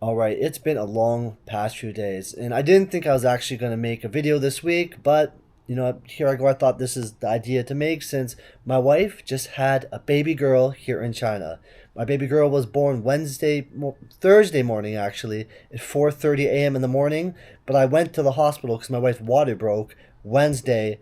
All right, it's been a long past few days, and I didn't think I was actually going to make a video this week, but here I go. I thought this is the idea to make since my wife just had a baby girl here in China. My baby girl was born Thursday morning actually at 4:30 a.m. in the morning, but I went to the hospital because my wife's water broke Wednesday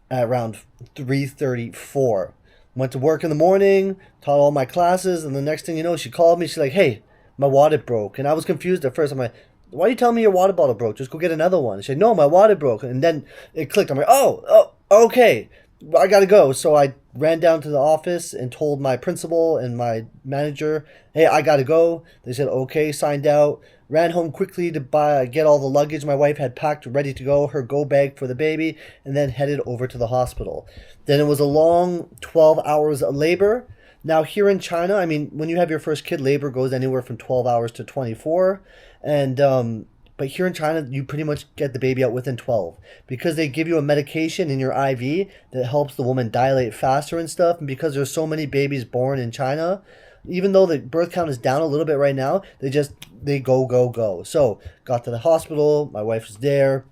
at around 3:34. Went to work in the morning, taught all my classes, and the next thing you know, she called me. She's like, "Hey, my water broke," and I was confused at first. I'm like, "Why are you telling me your water bottle broke? Just go get another one." She said, "No, my water broke," and then it clicked. I'm like, "Oh, okay, I gotta go." So I ran down to the office and told my principal and my manager, "Hey, I gotta go." They said, "Okay," signed out. Ran home quickly to get all the luggage my wife had packed ready to go, her go bag for the baby, and then headed over to the hospital. Then it was a long 12 hours of labor. Now, here in China, I mean, when you have your first kid, labor goes anywhere from 12 hours to 24. And, but here in China, you pretty much get the baby out within 12 because they give you a medication in your IV that helps the woman dilate faster and stuff. And because there's so many babies born in China, even though the birth count is down a little bit right now, they go, go, go. So, got to the hospital, my wife was there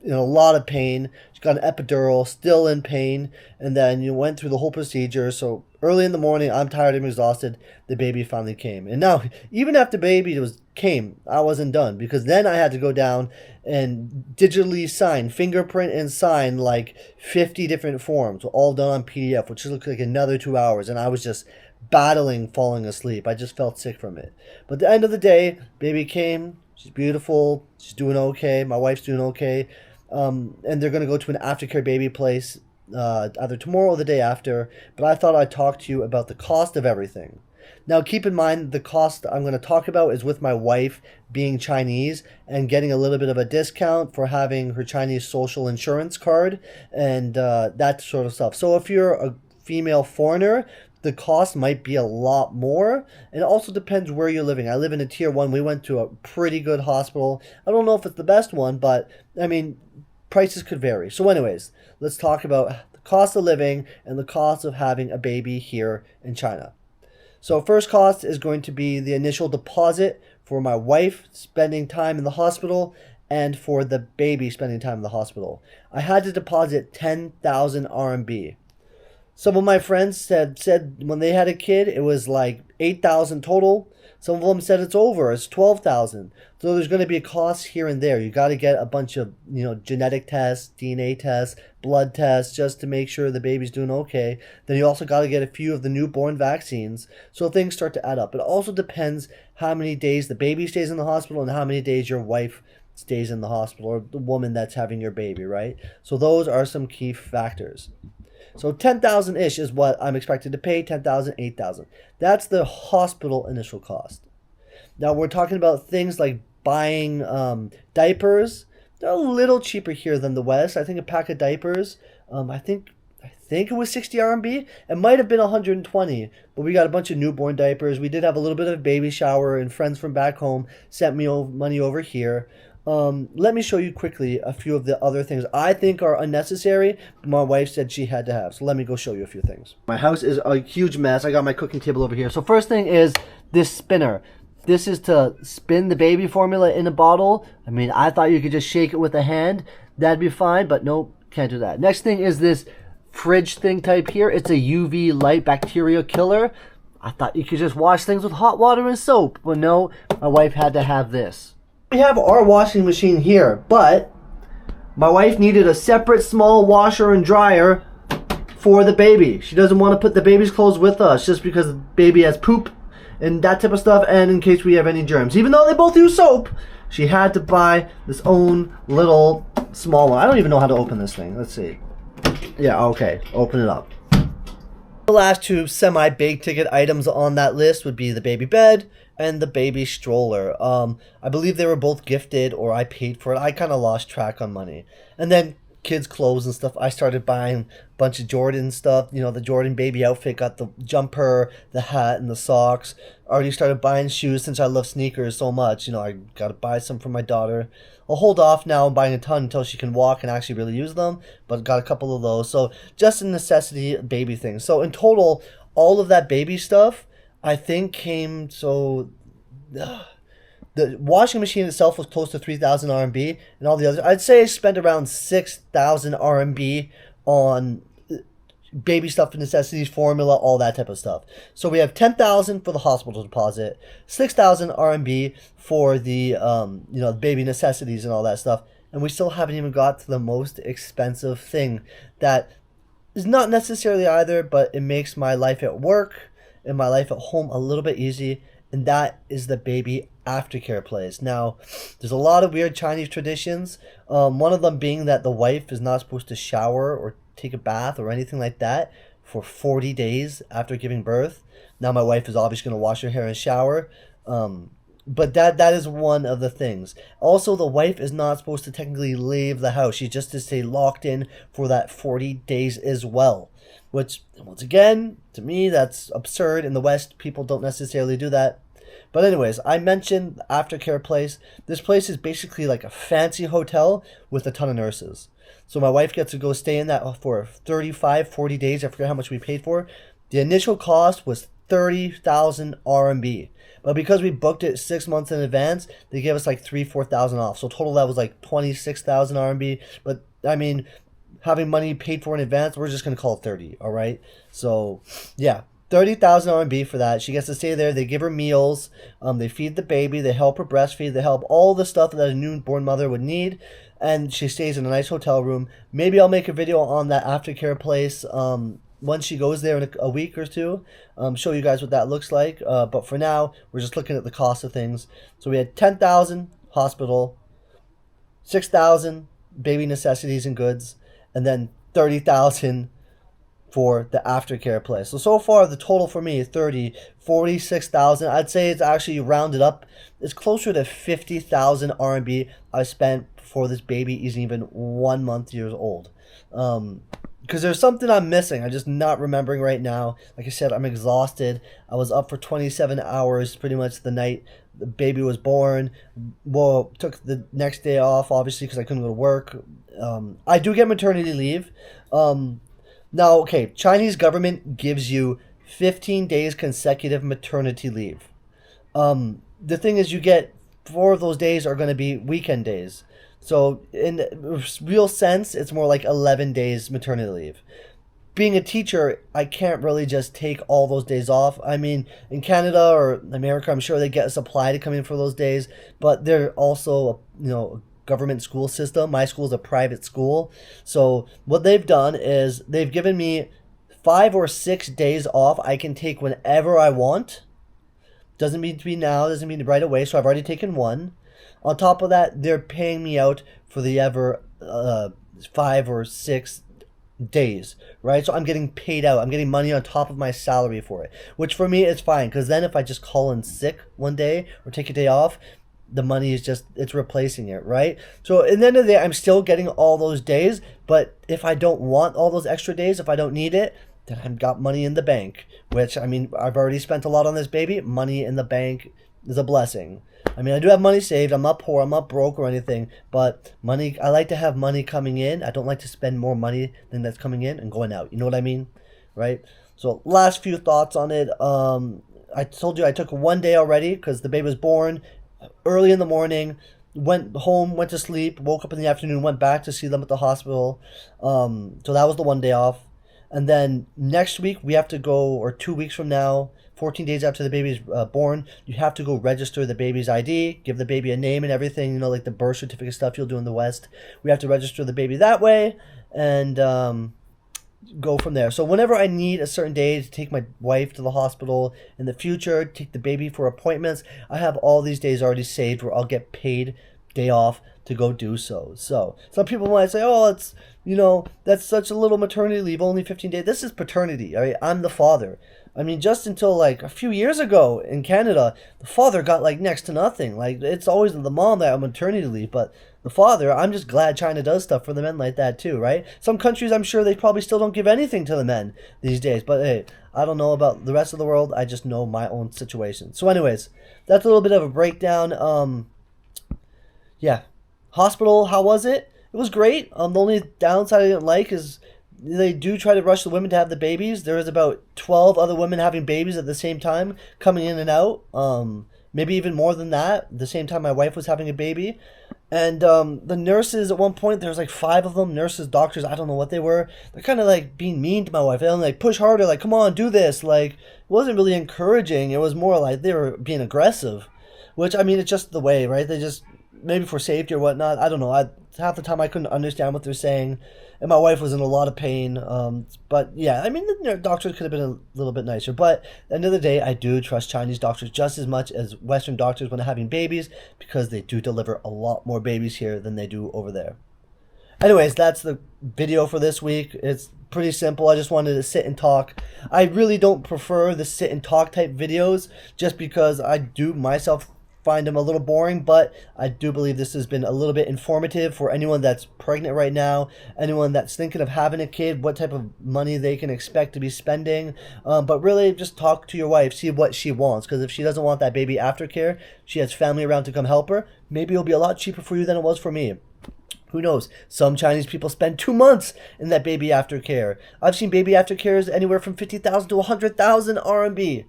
in a lot of pain. She got an epidural, still in pain, and then you went through the whole procedure. So early in the morning, I'm tired, I'm exhausted. The baby finally came, and now even after baby came, I wasn't done because then I had to go down and digitally sign, fingerprint and sign like 50 different forms, all done on PDF, which looked like another 2 hours, and I was just battling falling asleep. I just felt sick from it. But at the end of the day, baby came. She's beautiful. She's doing okay. My wife's doing okay. And they're going to go to an aftercare baby place either tomorrow or the day after. But I thought I'd talk to you about the cost of everything. Now, keep in mind, the cost I'm going to talk about is with my wife being Chinese and getting a little bit of a discount for having her Chinese social insurance card and that sort of stuff. So if you're a female foreigner, the cost might be a lot more. It also depends where you're living. I live in a tier 1. We went to a pretty good hospital. I don't know if it's the best one, but I mean, prices could vary. So anyways, let's talk about the cost of living and the cost of having a baby here in China. So first cost is going to be the initial deposit for my wife spending time in the hospital and for the baby spending time in the hospital. I had to deposit 10,000 RMB. Some of my friends said when they had a kid, it was like 8,000 total. Some of them said it's over, it's 12,000. So there's going to be a cost here and there. You got to get a bunch of, genetic tests, DNA tests, blood tests, just to make sure the baby's doing okay. Then you also got to get a few of the newborn vaccines. So things start to add up. It also depends how many days the baby stays in the hospital and how many days your wife stays in the hospital, or the woman that's having your baby, right? So those are some key factors. So 10,000-ish is what I'm expected to pay, 10,000, 8,000. That's the hospital initial cost. Now we're talking about things like buying diapers. They're a little cheaper here than the West. I think a pack of diapers, I think it was 60 RMB. It might have been 120, but we got a bunch of newborn diapers. We did have a little bit of a baby shower, and friends from back home sent me money over here. Let me show you quickly a few of the other things I think are unnecessary, but my wife said she had to have. So let me go show you a few things. My house is a huge mess. I got my cooking table over here. So first thing is this spinner. This is to spin the baby formula in a bottle. I mean, I thought you could just shake it with a hand. That'd be fine, but nope, can't do that. Next thing is this fridge thing type here. It's a UV light bacteria killer. I thought you could just wash things with hot water and soap. But no, my wife had to have this. We have our washing machine here, but my wife needed a separate small washer and dryer for the baby. She doesn't want to put the baby's clothes with us just because the baby has poop and that type of stuff, and in case we have any germs. Even though they both use soap, she had to buy this own little small one. I don't even know how to open this thing. Let's see. Yeah, okay. Open it up. The last two semi-big ticket items on that list would be the baby bed and the baby stroller. I believe they were both gifted or I paid for it. I kind of lost track on money. And then kids' clothes and stuff. I started buying a bunch of Jordan stuff. The Jordan baby outfit, got the jumper, the hat, and the socks. Already started buying shoes since I love sneakers so much. I got to buy some for my daughter. I'll hold off now on buying a ton until she can walk and actually really use them, but got a couple of those. So just a necessity baby thing. So in total, all of that baby stuff, I think came The washing machine itself was close to 3,000 RMB, and all the others, I'd say I spent around 6,000 RMB on baby stuff and necessities, formula, all that type of stuff. So we have 10,000 for the hospital deposit, 6,000 RMB for the baby necessities and all that stuff, and we still haven't even got to the most expensive thing that is not necessarily either, but it makes my life at work and my life at home a little bit easy, and that is the baby aftercare place. Now, there's a lot of weird Chinese traditions. One of them being that the wife is not supposed to shower or take a bath or anything like that for 40 days after giving birth. Now, my wife is obviously going to wash her hair and shower. But that is one of the things. Also, the wife is not supposed to technically leave the house. She's just to stay locked in for that 40 days as well. Which, once again, to me, that's absurd. In the West, people don't necessarily do that. But anyways, I mentioned the Aftercare place. This place is basically like a fancy hotel with a ton of nurses. So my wife gets to go stay in that for 35, 40 days. I forget how much we paid for. The initial cost was 30,000 RMB. But because we booked it 6 months in advance, they gave us like 4,000 off. So total that was like 26,000 RMB. But I mean, having money paid for in advance, we're just going to call it 30, all right? So yeah, 30,000 RMB for that. She gets to stay there. They give her meals. They feed the baby. They help her breastfeed. They help all the stuff that a newborn mother would need. And she stays in a nice hotel room. Maybe I'll make a video on that aftercare place once she goes there in a week or two, show you guys what that looks like. But for now, we're just looking at the cost of things. So we had 10,000 hospital, 6,000 baby necessities and goods, and then 30,000 for the aftercare place. So far, the total for me is 46,000. I'd say it's actually rounded up. It's closer to 50,000 RMB I spent before this baby isn't even 1 month years old. Because there's something I'm missing. I'm just not remembering right now. Like I said, I'm exhausted. I was up for 27 hours pretty much the night the baby was born. Well, took the next day off, obviously, because I couldn't go to work. I do get maternity leave. Now, okay, Chinese government gives you 15 days consecutive maternity leave. The thing is, you get 4 of those days are going to be weekend days. So in real sense, it's more like 11 days maternity leave. Being a teacher, I can't really just take all those days off. I mean, in Canada or America, I'm sure they get a supply to come in for those days, but they're also, a government school system. My school is a private school. So what they've done is they've given me 5 or 6 days off I can take whenever I want. Doesn't mean to be now, doesn't mean right away, so I've already taken 1. On top of that, they're paying me out for the ever 5 or 6 days, right? So I'm getting paid out. I'm getting money on top of my salary for it, which for me is fine, because then if I just call in sick one day or take a day off, the money is just, it's replacing it, right? So at the end of the day, I'm still getting all those days, but if I don't want all those extra days, if I don't need it, then I've got money in the bank, which, I mean, I've already spent a lot on this baby. Money in the bank is a blessing. I mean, I do have money saved. I'm not poor. I'm not broke or anything. But money, I like to have money coming in. I don't like to spend more money than that's coming in and going out. You know what I mean? Right? So last few thoughts on it. I told you I took 1 day already because the baby was born early in the morning. Went home, went to sleep, woke up in the afternoon, went back to see them at the hospital. So that was the 1 day off. And then next week we have to go, or 2 weeks from now, 14 days after the baby's born, you have to go register the baby's ID, give the baby a name and everything, like the birth certificate stuff you'll do in the West. We have to register the baby that way and go from there. So whenever I need a certain day to take my wife to the hospital in the future, take the baby for appointments, I have all these days already saved where I'll get paid day off to go do so. So some people might say, oh, it's, that's such a little maternity leave, only 15 days. This is paternity. All right? I'm the father. I mean, just until like a few years ago in Canada, the father got like next to nothing. Like, it's always the mom that on maternity leave, but the father, I'm just glad China does stuff for the men like that too, right? Some countries, I'm sure they probably still don't give anything to the men these days, but hey, I don't know about the rest of the world. I just know my own situation. So anyways, that's a little bit of a breakdown. Yeah. Hospital, how was it? It was great. The only downside I didn't like is they do try to rush the women to have the babies. There was about 12 other women having babies at the same time, coming in and out. maybe even more than that. The same time my wife was having a baby. And the nurses at one point, there was like 5 of them, nurses, doctors, I don't know what they were. They're kind of like being mean to my wife. They're like, push harder, like, come on, do this. Like, it wasn't really encouraging. It was more like they were being aggressive, which, I mean, it's just the way, right? They just, maybe for safety or whatnot, I don't know. Half the time I couldn't understand what they're saying. And my wife was in a lot of pain. But yeah, I mean, the doctors could have been a little bit nicer. But at the end of the day, I do trust Chinese doctors just as much as Western doctors when having babies, because they do deliver a lot more babies here than they do over there. Anyways, that's the video for this week. It's pretty simple. I just wanted to sit and talk. I really don't prefer the sit and talk type videos just because I do myself find them a little boring, but I do believe this has been a little bit informative for anyone that's pregnant right now, anyone that's thinking of having a kid, what type of money they can expect to be spending. But really just talk to your wife, see what she wants, because if she doesn't want that baby aftercare, she has family around to come help her, maybe it'll be a lot cheaper for you than it was for me. Who knows? Some Chinese people spend 2 months in that baby aftercare. I've seen baby aftercares anywhere from 50,000 to 100,000 RMB.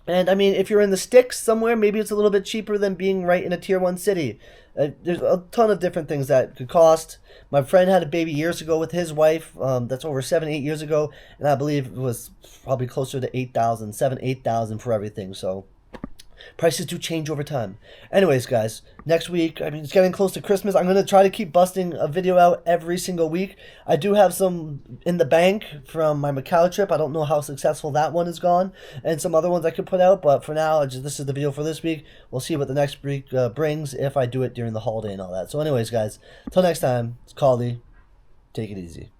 And I mean, if you're in the sticks somewhere, maybe it's a little bit cheaper than being right in a tier 1 city. There's a ton of different things that could cost. My friend had a baby years ago with his wife. That's over 7-8 years ago. And I believe it was probably closer to 8,000, 8,000 for everything. So prices do change over time. Anyways, guys, next week, I mean, it's getting close to Christmas. I'm going to try to keep busting a video out every single week. I do have some in the bank from my Macau trip. I don't know how successful that one has gone, and some other ones I could put out. But for now, this is the video for this week. We'll see what the next week brings if I do it during the holiday and all that. So anyways, guys, until next time, it's Caldy. Take it easy.